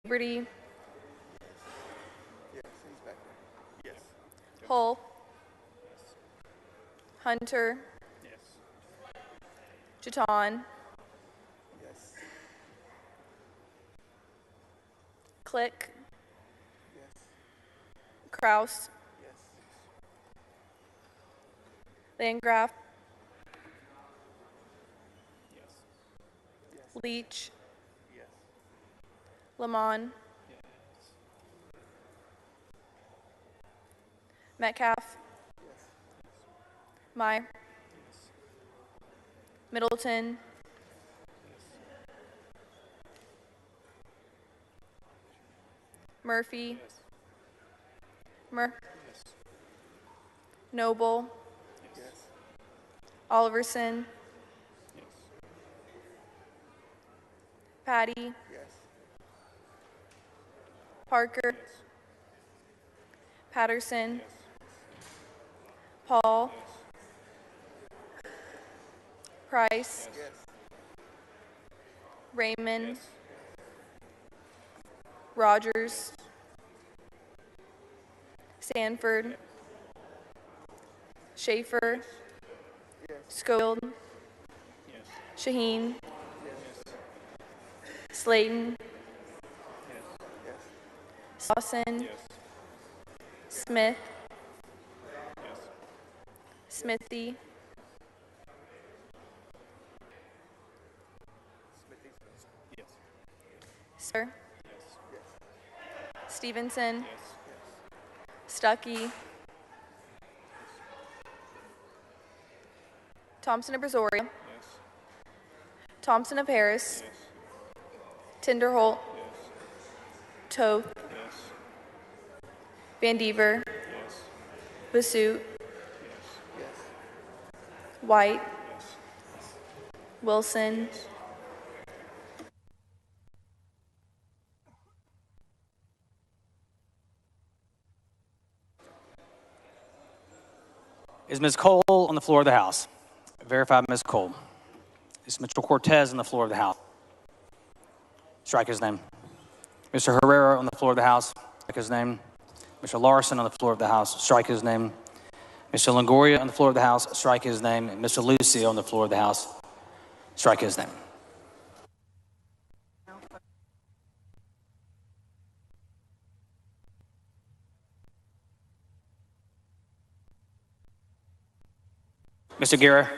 Liberty, Yes, he's back there. Yes. Hull, Hunter, Yes. Jaton, Yes. Click, Yes. Kraus, Yes. Landgraf, Yes. Leach, Yes. Lamont, Yes. Metcalf, Yes. Meyer, Yes. Middleton, Murphy, Yes. Yes. Noble, Yes. Oliverson, Yes. Patty, Yes. Parker, Yes. Patterson, Yes. Paul, Yes. Price, Yes. Raymond, Yes. Rogers, Sanford, Schaefer, Schofield, Yes. Shaheen, Yes. Slayton, Yes. Dawson, Yes. Smith, Yes. Smithy, Smithy. Yes. Sir, Yes. Stevenson, Yes. Stuckey, Thompson of Brazoria, Yes. Thompson of Harris, Yes. Tinderholt, Yes. Toth, Yes. Van Dever, Yes. Basute, Yes. Yes. White, Yes. Wilson, Is Ms. Cole on the floor of the House? Verify Ms. Cole. Is Mitchell Cortez on the floor of the House? Strike his name. Mr. Herrera on the floor of the House? Strike his name. Mr. Larson on the floor of the House? Strike his name. Mr. Longoria on the floor of the House? Strike his name. And Mr. Lucy on the floor of the House? Strike his name. Mr. Guerra?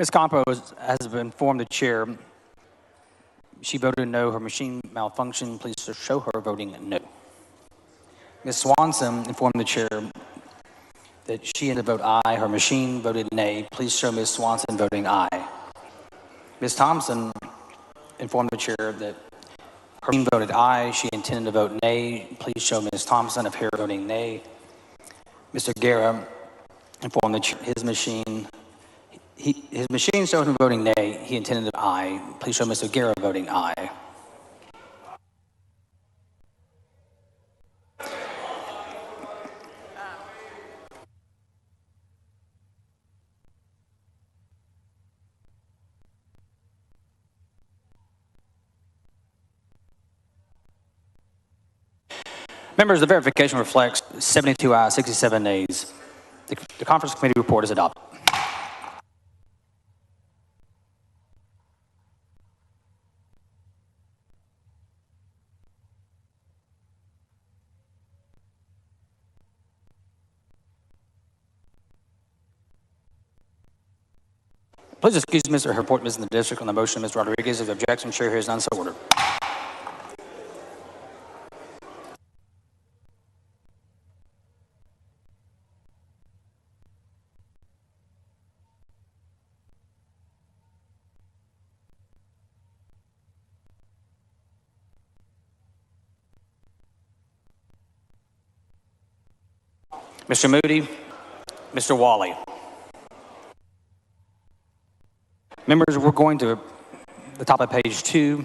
Ms. Campos has informed the chair she voted no. Her machine malfunctioned. Please show her voting no. Ms. Swanson informed the chair that she had to vote aye. Her machine voted nay. Please show Ms. Swanson voting aye. Ms. Thompson informed the chair that her machine voted aye. She intended to vote nay. Please show Ms. Thompson of her voting nay. Mr. Guerra informed the chair his machine showed him voting nay. He intended to vote aye. Please show Mr. Guerra voting aye. Members, the verification reflects 72 ayes, 67 nays. The conference committee report is adopted. Please excuse Mr. Report, Ms. in the district on the motion of Mr. Rodriguez. If objection, chair hears none, so ordered. Mr. Moody, Mr. Wally. Members, we're going to the top of page 2.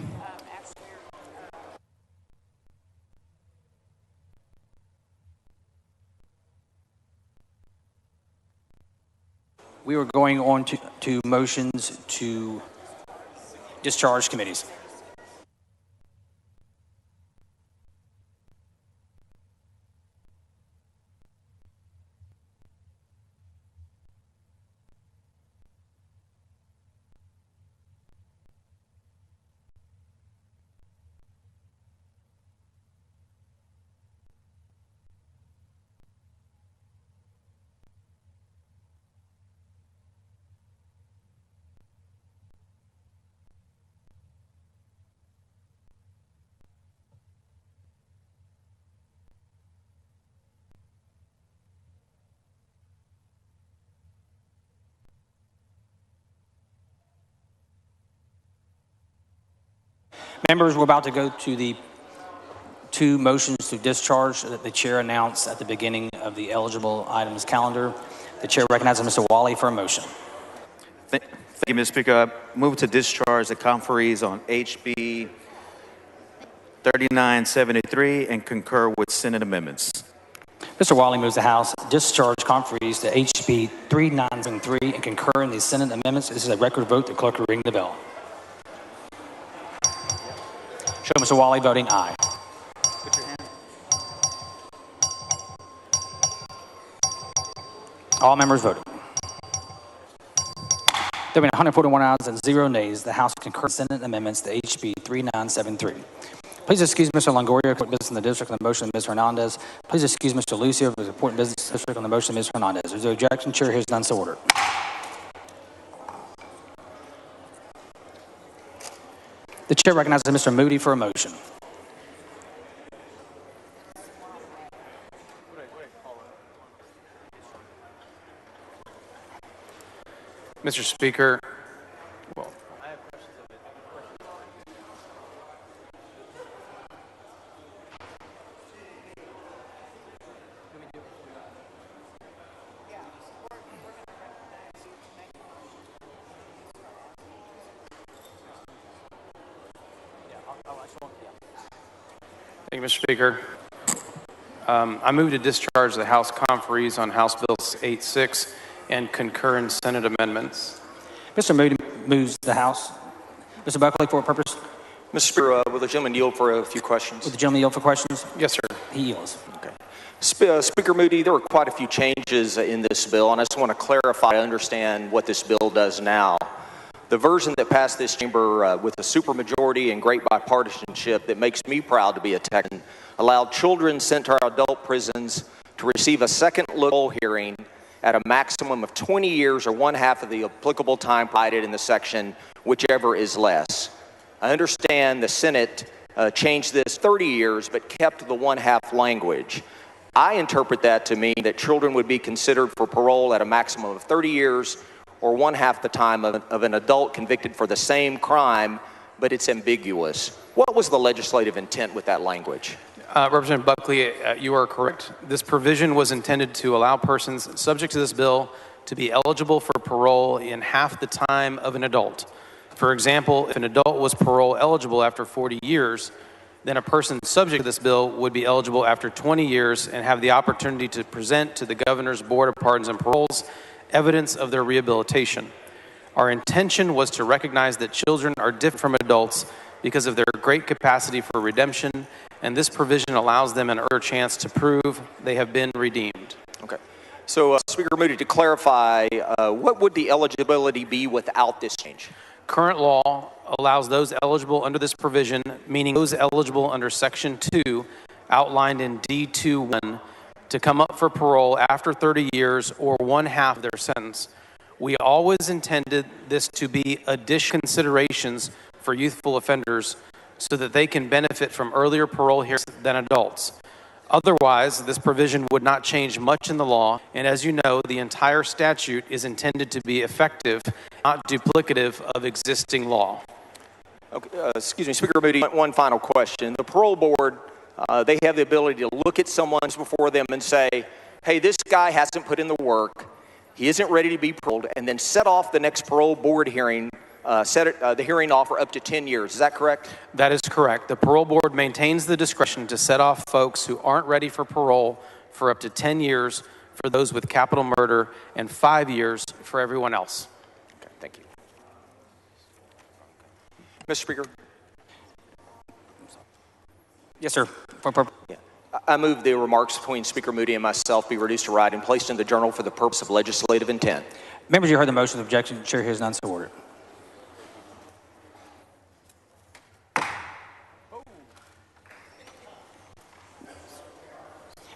We are going on to motions to discharge committees. Members, we're about to go to the 2 motions to discharge that the chair announced at the beginning of the eligible items calendar. The chair recognizes Mr. Wally for a motion. Thank you, Mr. Speaker. I move to discharge the conferees on HB 3973 and concur with Senate amendments. Mr. Wally moves the House discharge conferees to HB 3973 and concur in the Senate amendments. This is a record vote. The clerk will ring the bell. Show Mr. Wally voting aye. Put your hand. All members voted. There being 141 ayes and 0 nays, the House concurs Senate amendments to HB 3973. Please excuse Mr. Longoria, important business in the district, on the motion of Ms. Hernandez. Please excuse Mr. Lucio, of the important business district, on the motion of Ms. Hernandez. There's no objection. Chair hears none, so ordered. The chair recognizes Mr. Moody for a motion. Mr. Speaker, thank you, Mr. Speaker. I move to discharge the House conferees on House Bill 86 and concur in Senate amendments. Mr. Moody moves the House. Mr. Buckley, for what purpose? Mr. Speaker, will the gentleman yield for a few questions? Would the gentleman yield for questions? Yes, sir. He yields. Okay. Speaker Moody, there were quite a few changes in this bill, and I just want to clarify, I understand what this bill does now. The version that passed this chamber with a supermajority and great bipartisanship that makes me proud to be a Texan allowed children sent to our adult prisons to receive a second look hearing at a maximum of 20 years or one-half of the applicable time provided in the section, whichever is less. I understand the Senate changed this 30 years but kept the one-half language. I interpret that to mean that children would be considered for parole at a maximum of 30 years or one-half the time of an adult convicted for the same crime, but it's ambiguous. What was the legislative intent with that language? Representative Buckley, you are correct. This provision was intended to allow persons subject to this bill to be eligible for parole in half the time of an adult. For example, if an adult was parole eligible after 40 years, then a person subject to this bill would be eligible after 20 years and have the opportunity to present to the Governor's Board of Pardons and Paroles evidence of their rehabilitation. Our intention was to recognize that children are different from adults because of their great capacity for redemption, and this provision allows them an earlier chance to prove they have been redeemed. Okay. So, Speaker Moody, to clarify, what would the eligibility be without this change? Current law allows those eligible under this provision, meaning those eligible under Section 2, outlined in D2.1, to come up for parole after 30 years or one-half of their sentence. We always intended this to be additional considerations for youthful offenders so that they can benefit from earlier parole hearings than adults. Otherwise, this provision would not change much in the law, and as you know, the entire statute is intended to be effective, not duplicative of existing law. Okay, excuse me, Speaker Moody, one final question. The parole board, they have the ability to look at someone before them and say, hey, this guy hasn't put in the work, he isn't ready to be paroled, and then set off the next parole board hearing, the hearing off for up to 10 years. Is that correct? That is correct. The parole board maintains the discretion to set off folks who aren't ready for parole for up to 10 years for those with capital murder and 5 years for everyone else. Okay, thank you. Mr. Speaker? Yes, sir. Yeah. I move the remarks between Speaker Moody and myself be reduced to write and placed in the journal for the purpose of legislative intent. Members, you heard the motion of objection. The chair hears none, so ordered.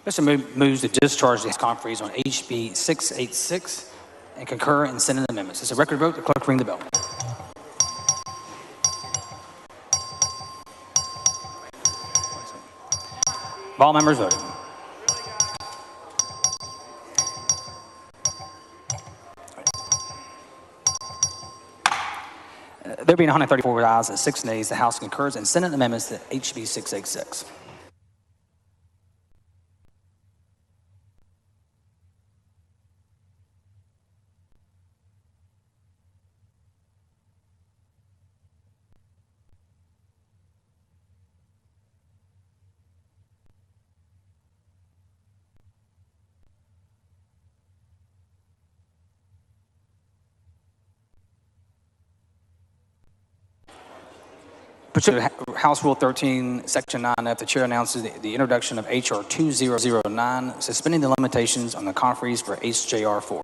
Mr. moves to discharge the conferees on HB 686 and concur in Senate amendments. It's a record vote. The clerk ring the bell. All members voting. There being 134 ayes and 6 nays, the House concurs in Senate amendments to HB 686. Pursuant to House Rule 13, Section 9F, the chair announces the introduction of H.R. 2009, suspending the limitations on the conferees for HJR 4.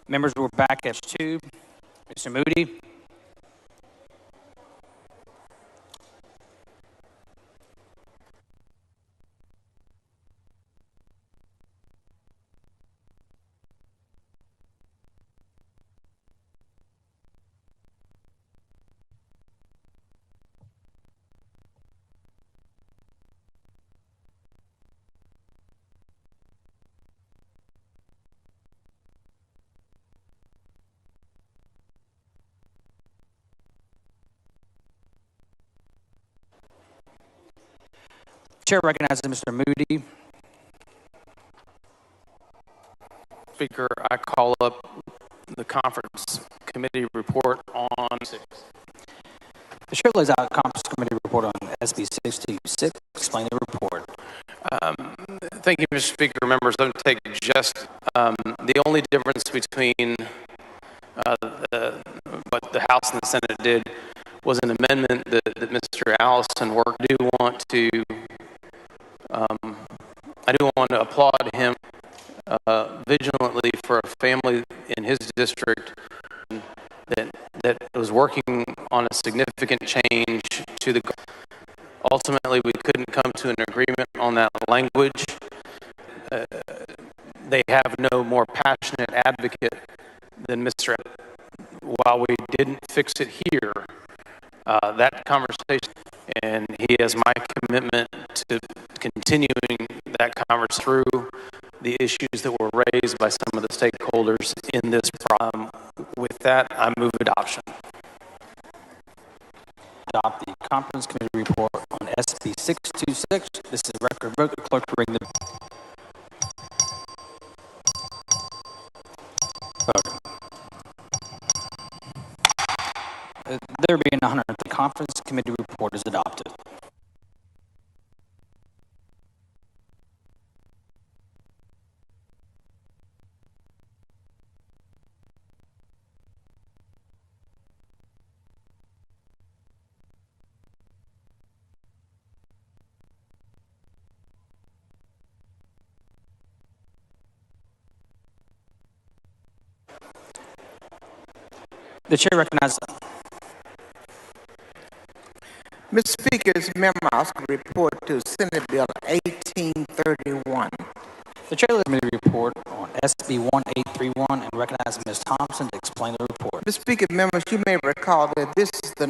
Members were back at 2. Mr. Moody. Chair recognizes Mr. Moody. Speaker, I call up the conference committee report on 6. The chair lays out a conference committee report on SB 626. Explain the report. Thank you, Mr. Speaker. Members, let me take just the only difference between what the House and the Senate did was an amendment that Mr. Allison worked. I do want to applaud him vigilantly for a family in his district that was working on a significant change to the. Ultimately, we couldn't come to an agreement on that language. They have no more passionate advocate than Mr. While we didn't fix it here, that conversation, and he has my commitment to continuing that conversation through the issues that were raised by some of the stakeholders in this problem. With that, I move adoption. Adopt the conference committee report on SB 626. This is a record vote. The clerk will bring the vote. There being 100, the conference committee report is adopted. The chair recognizes. Mr. Speaker's memos report to Senate Bill 1831. The chair of the committee report on SB 1831 and recognizes Ms. Thompson to explain the report. Mr. Speaker, members, you may recall that this is the